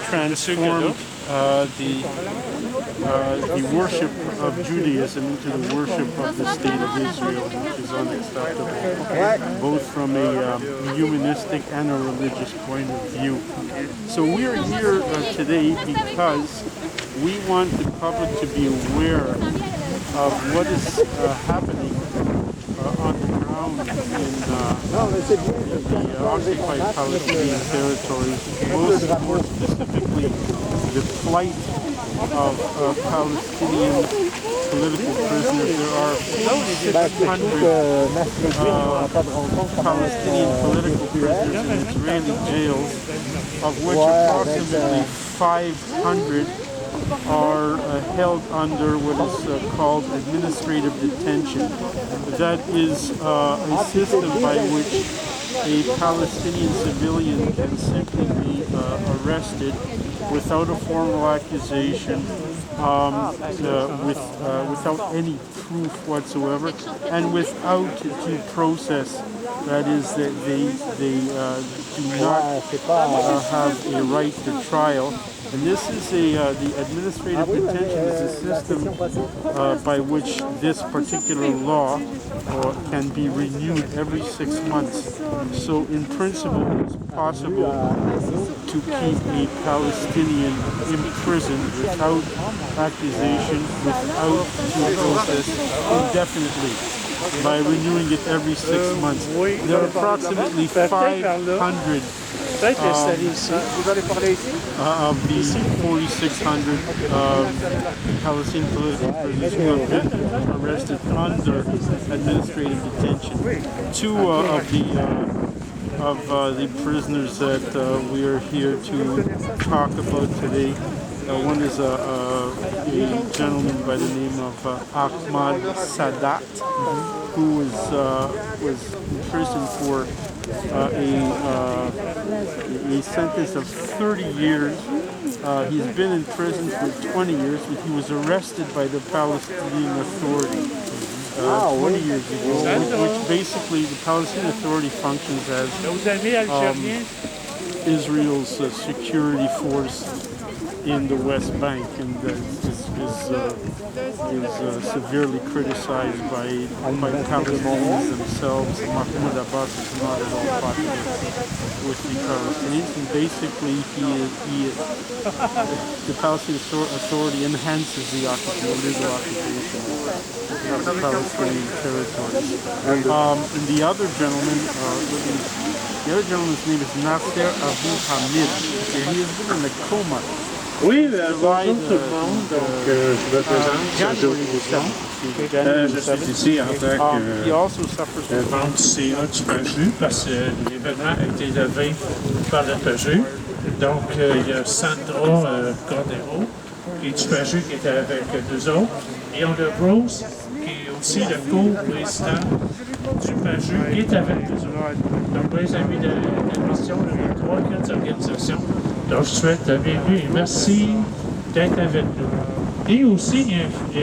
transformed the worship of Judaism into the worship of the state of Israel, which is unacceptable, both from a humanistic and a religious point of view. So we are here today because we want the public to be aware of what is happening on the ground in the occupied Palestinian territories, more specifically the plight of Palestinian political prisoners. There are 600 Palestinian political prisoners in Israeli jails, of which approximately 500 are held under what is called administrative detention. That is a system by which a Palestinian civilian can simply be arrested without a formal accusation, without any proof whatsoever, and without due process. That is, that they do not have a right to trial. And this is the administrative detention is a system by which this particular law can be renewed every 6 months. So in principle, it's possible to keep a Palestinian imprisoned without accusation, without due process, indefinitely, by renewing it every 6 months. There are approximately 500 of the 4,600 Palestinian political prisoners who have been arrested under administrative detention. Two of the prisoners that we are here to talk about today. One is a gentleman by the name of Ahmad Sadat, who was imprisoned for a sentence of 30 years. He's been in prison for 20 years, but he was arrested by the Palestinian Authority 20 years ago, which basically the Palestinian Authority functions as Israel's security force in the West Bank, and is severely criticized by the Palestinians themselves. Mahmoud Abbas is not at all popular with the Palestinians, and basically the Palestinian Authority enhances the illegal occupation of the Palestinian territories. And the other gentleman's name is Nasser Abu Hamid. He has been in a coma. Oui, bonjour tout le monde. Donc, je me présente, Sergio Cousson. Je suis ici en tant que membre du CA du PAJU parce que l'événement a été levé par le PAJU. Donc, il y a Sandra Cordero, qui est du PAJU, qui était avec nous autres. Et on a Rose, qui est aussi le co-président du PAJU, qui est avec nous autres. Donc, les amis de l'émission, il y a 3-4 organisations. Donc, je souhaite la bienvenue et merci d'être avec nous. Et aussi, il y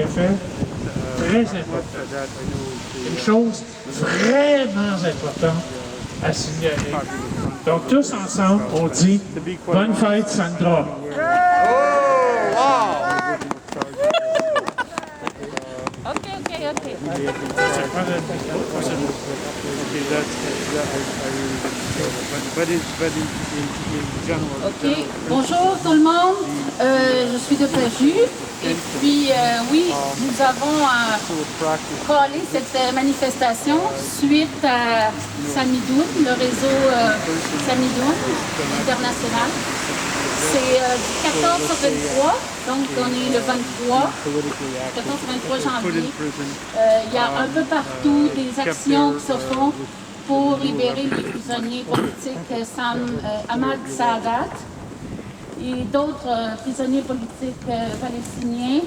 a un fait très important. Une chose vraiment importante à signaler. Donc, tous ensemble, on dit « Bonne fête, Sandra! » Ok, bonjour tout le monde, je suis de PAJU et puis oui, nous avons collé cette manifestation suite à Samidoun, le réseau Samidoun international. C'est du 14 au 23, donc on est le 23, 14-23 janvier. Il y a un peu partout des actions qui se font pour libérer les prisonniers politiques Ahmad Sadat et d'autres prisonniers politiques palestiniens.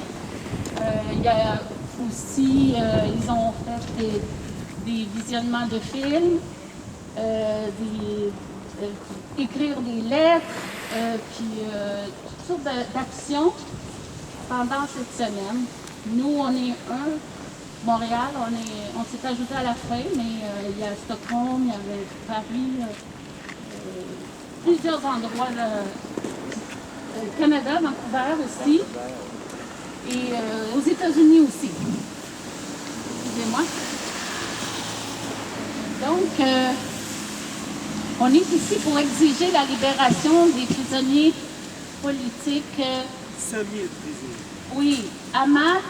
Il y a aussi, ils ont fait des visionnements de films, écrire des lettres, puis toutes sortes d'actions pendant cette semaine. Nous, on est Montréal, on s'est ajouté à la fin, mais il y a Stockholm, il y avait Paris, plusieurs endroits Canada, Vancouver aussi, et aux États-Unis aussi. Excusez-moi. Donc, on est ici pour exiger la libération des prisonniers politiques. 5 000 prisonniers. Oui, Ahmad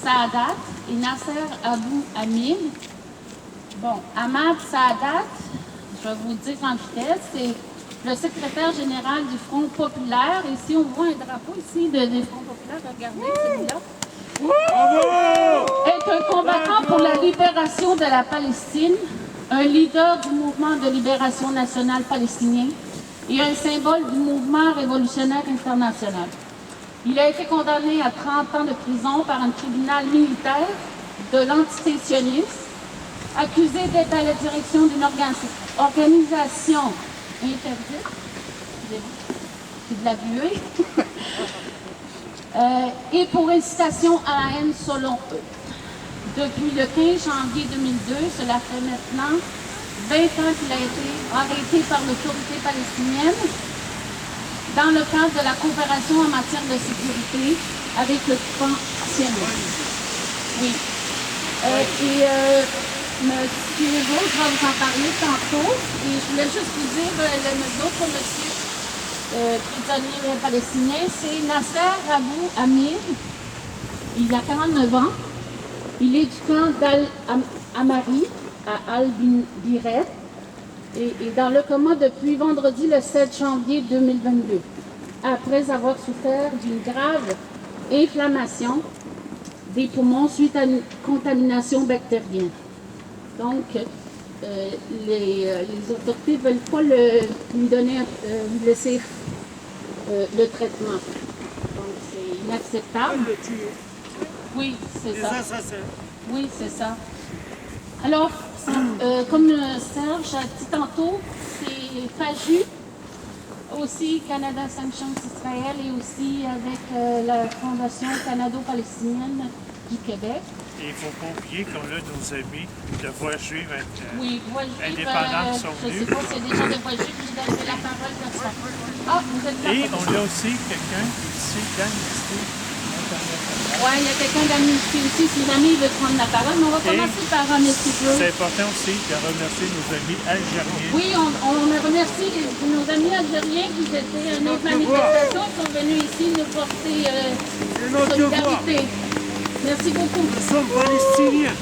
Saadat et Nasser Abou Hamid. Bon, Ahmad Saadat, je vais vous dire en vitesse, c'est le secrétaire général du Front populaire. Ici, on voit un drapeau ici du Front populaire. Regardez celui-là. Est un combattant pour la libération de la Palestine, un leader du mouvement de libération nationale palestinien et un symbole du mouvement révolutionnaire international. Il a été condamné à 30 ans de prison par un tribunal militaire de l'entité sioniste, accusé d'être à la direction d'une organisation interdite. C'est de la buée. Et pour incitation à la haine selon eux. Depuis le 15 janvier 2002, cela fait maintenant 20 ans qu'il a été arrêté par l'autorité palestinienne dans le cadre de la coopération en matière de sécurité avec le camp sioniste. Oui. Monsieur Rose va vous en parler tantôt. Et je voulais juste vous dire, l'autre monsieur prisonnier palestinien, c'est Nasser Abou Hamid. Il a 49 ans. Il est du camp d'Al-Amari à Al-Biret et dans le coma depuis vendredi le 7 janvier 2022, après avoir souffert d'une grave inflammation des poumons suite à une contamination bactérienne. Donc, les autorités ne veulent pas lui laisser le traitement. Donc, c'est inacceptable. Oui, c'est ça. Oui, c'est ça. Alors, comme Serge a dit tantôt, c'est FAJU, aussi Canada Sanctions Israël et aussi avec la Fondation canado-palestinienne du Québec. Et il faut pas oublier qu'on a nos amis de Voix juive oui, Voix juive, indépendantes sont venus. Je ne sais pas s'il y a des gens de Voix juive, je donne la parole comme ça. Ah, vous êtes là. Et on a aussi quelqu'un ici d'Amnesty. Oui, il y a quelqu'un d'Amnesty aussi, si jamais il veut prendre la parole, mais on va commencer par Amnesty Group. C'est important aussi de remercier nos amis algériens. Oui, on remercie nos amis algériens qui étaient à notre manifestation, qui sont venus ici nous porter solidarité. Merci beaucoup. Nous sommes palestiniens.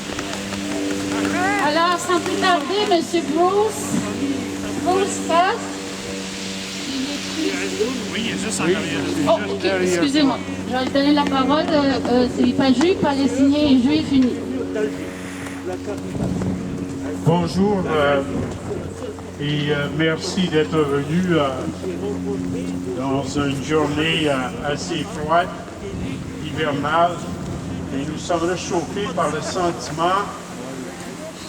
Alors, sans plus tarder, M. Bruce Cass, oui, il est juste en arrière. Oh, ok, excusez-moi. Je vais donner la parole. C'est pas juif, palestinien et juif unis. Bonjour et merci d'être venu dans une journée assez froide, hivernale. Et nous sommes réchauffés par le sentiment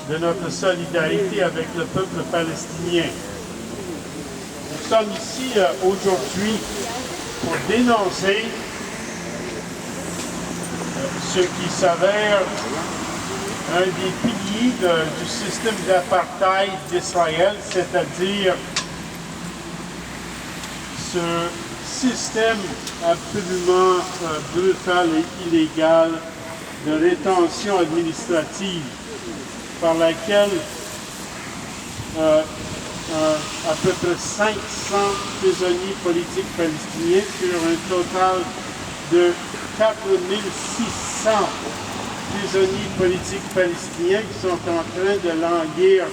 de notre solidarité avec le peuple palestinien. Nous sommes ici aujourd'hui pour dénoncer ce qui s'avère un des piliers du système d'apartheid d'Israël, c'est-à-dire ce système absolument brutal et illégal de rétention administrative par laquelle à peu près 500 prisonniers politiques palestiniens sur un total de 4600 prisonniers politiques palestiniens qui sont en train de languir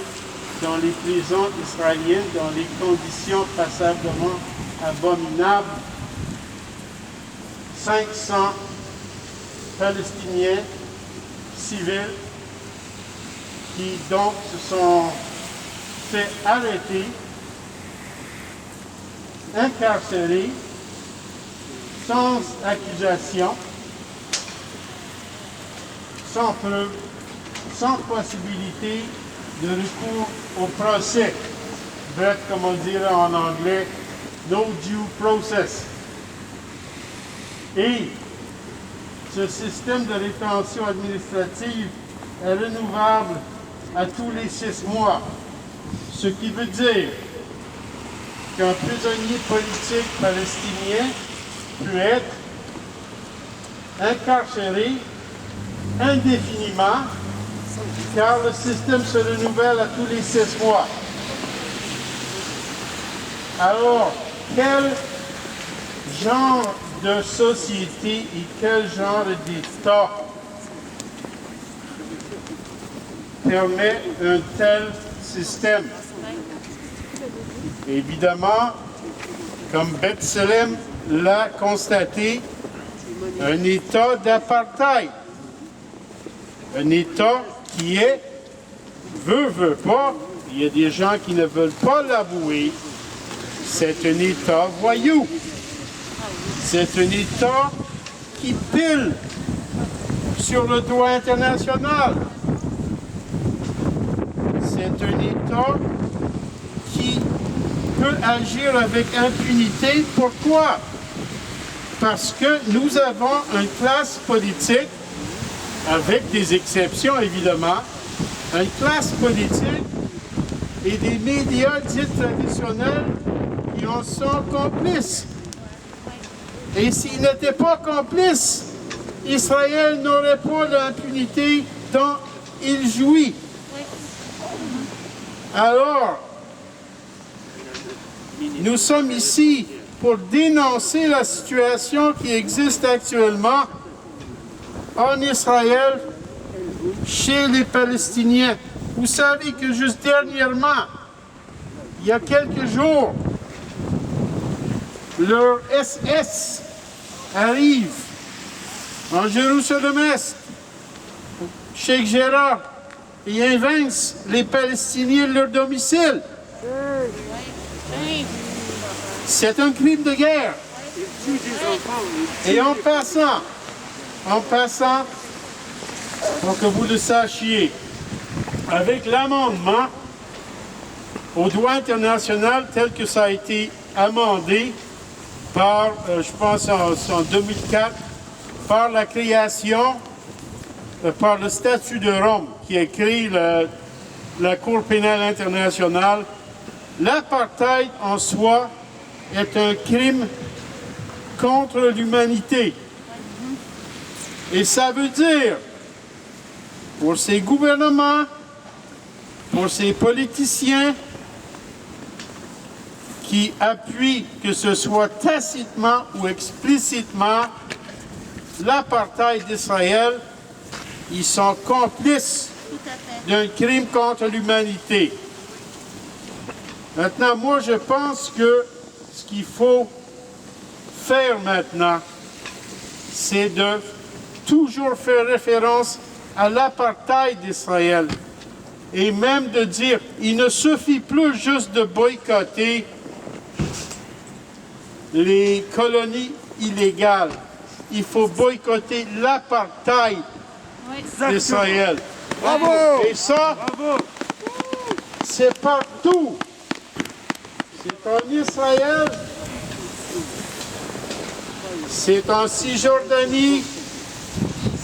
dans les prisons israéliennes dans les conditions passablement abominables. 500 Palestiniens civils qui donc se sont fait arrêter, incarcérés, sans accusation, sans preuve, sans possibilité de recours au procès. Bref, comme on dirait en anglais, no due process. Et ce système de rétention administrative est renouvelable à tous les 6 mois. Ce qui veut dire qu'un prisonnier politique palestinien peut être incarcéré indéfiniment, car le système se renouvelle à tous les 6 mois. Alors, quel genre de société et quel genre d'État permet un tel système? Évidemment, comme Bethléem l'a constaté, un État d'apartheid. Un État qui est, veut pas, il y a des gens qui ne veulent pas l'avouer, c'est un État voyou. C'est un État qui pile sur le droit international. C'est un État qui peut agir avec impunité. Pourquoi? Parce que nous avons une classe politique, avec des exceptions évidemment, une classe politique et des médias dits traditionnels qui en sont complices. Et s'ils n'étaient pas complices, Israël n'aurait pas l'impunité dont il jouit. Alors, nous sommes ici pour dénoncer la situation qui existe actuellement en Israël, chez les Palestiniens. Vous savez que juste dernièrement, il y a quelques jours, leur SS arrive en Jérusalem-Est, Cheikh Jarrah, et invince les Palestiniens de leur domicile. C'est un crime de guerre. Et en passant, pour que vous le sachiez, avec l'amendement au droit international tel que ça a été amendé par, je pense en 2004, par la création, par le statut de Rome qui a créé la Cour pénale internationale, l'apartheid en soi est un crime contre l'humanité. Et ça veut dire, pour ces gouvernements, pour ces politiciens qui appuient, que ce soit tacitement ou explicitement, l'apartheid d'Israël, ils sont complices d'un crime contre l'humanité. Maintenant, moi, je pense que ce qu'il faut faire maintenant, c'est de toujours faire référence à l'apartheid d'Israël et même de dire il ne suffit plus juste de boycotter les colonies illégales. Il faut boycotter l'apartheid d'Israël. Bravo! Et ça, c'est partout. C'est en Israël, c'est en Cisjordanie,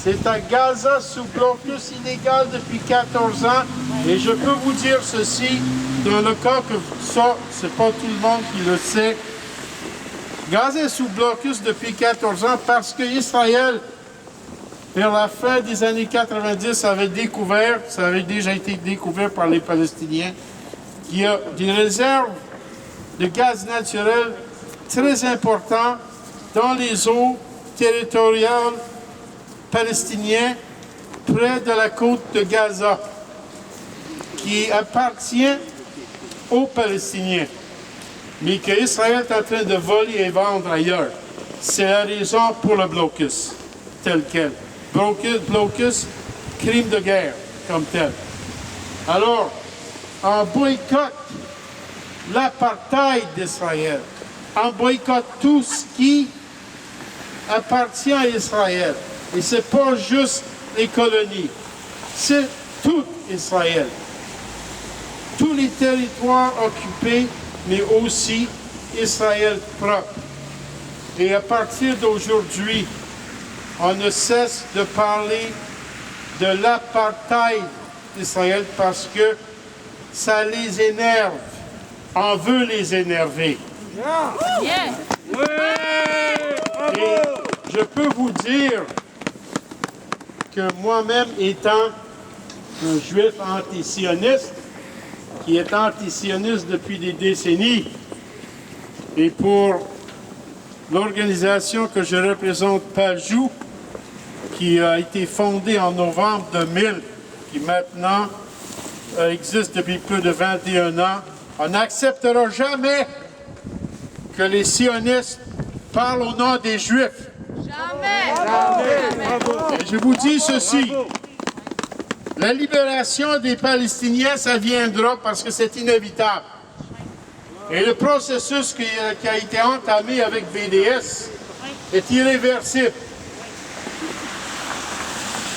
c'est à Gaza sous blocus illégal depuis 14 ans. Et je peux vous dire ceci, dans le cas que ça, c'est pas tout le monde qui le sait, Gaza est sous blocus depuis 14 ans parce que Israël, vers la fin des années 90, avait découvert, ça avait déjà été découvert par les Palestiniens, qu'il y a des réserves de gaz naturel très importantes dans les eaux territoriales palestiniennes près de la côte de Gaza, qui appartient aux Palestiniens, mais qu'Israël est en train de voler et vendre ailleurs. C'est la raison pour le blocus, tel quel. Blocus, crime de guerre, comme tel. Alors, on boycotte l'apartheid d'Israël. On boycotte tout ce qui appartient à Israël. Et ce n'est pas juste les colonies, c'est tout Israël. Tous les territoires occupés, mais aussi Israël propre. Et à partir d'aujourd'hui, on ne cesse de parler de l'apartheid d'Israël parce que ça les énerve. On veut les énerver. Yeah. je peux vous dire que moi-même étant un juif antisioniste, qui est antisioniste depuis des décennies, et pour l'organisation que je représente, Pajou, qui a été fondée en novembre 2000, qui maintenant existe depuis plus de 21 ans, on n'acceptera jamais que les sionistes parlent au nom des Juifs. Jamais! Et je vous dis ceci, la libération des Palestiniens, ça viendra parce que c'est inévitable. Et le processus qui a été entamé avec BDS est irréversible.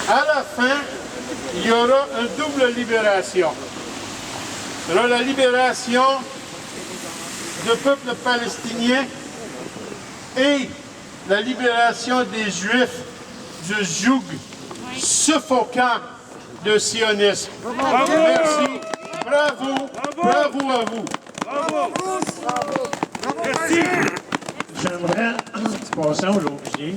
À la fin, il y aura une double libération. Il y aura la libération du peuple palestinien et la libération des Juifs du joug suffocant de sionisme. Merci. Bravo. Bravo à vous. Merci. J'aimerais, passant au oublié,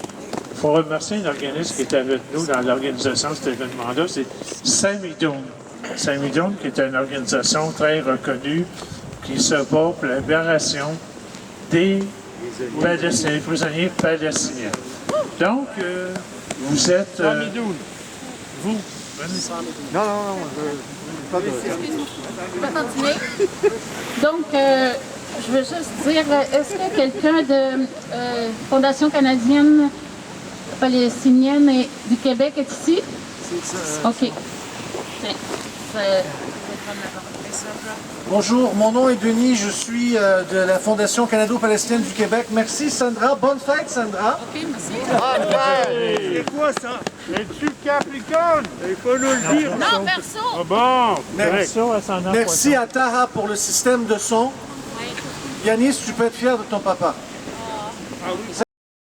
il faut remercier un organisme qui est avec nous dans l'organisation de cet événement-là, c'est Samidoun. Samidoun, qui est une organisation très reconnue, qui se bat pour la libération des prisonniers palestiniens. Donc, vous êtes... Samidoun. Vous. Non, pas de... Je vais continuer. Donc, je veux juste dire, est-ce que quelqu'un de Fondation canadienne palestinienne et du Québec est ici? OK. Tiens, je vais prendre la parole. Bonjour, mon nom est Denis, je suis de la Fondation canado-palestinienne du Québec. Merci Sandra, bonne fête Sandra. OK, merci. C'est quoi ça? Es-tu Capricorne? Il faut nous le dire. Non, perso! Ah bon! Merci à Taha pour le système de son. Yanis, tu peux être fier de ton papa.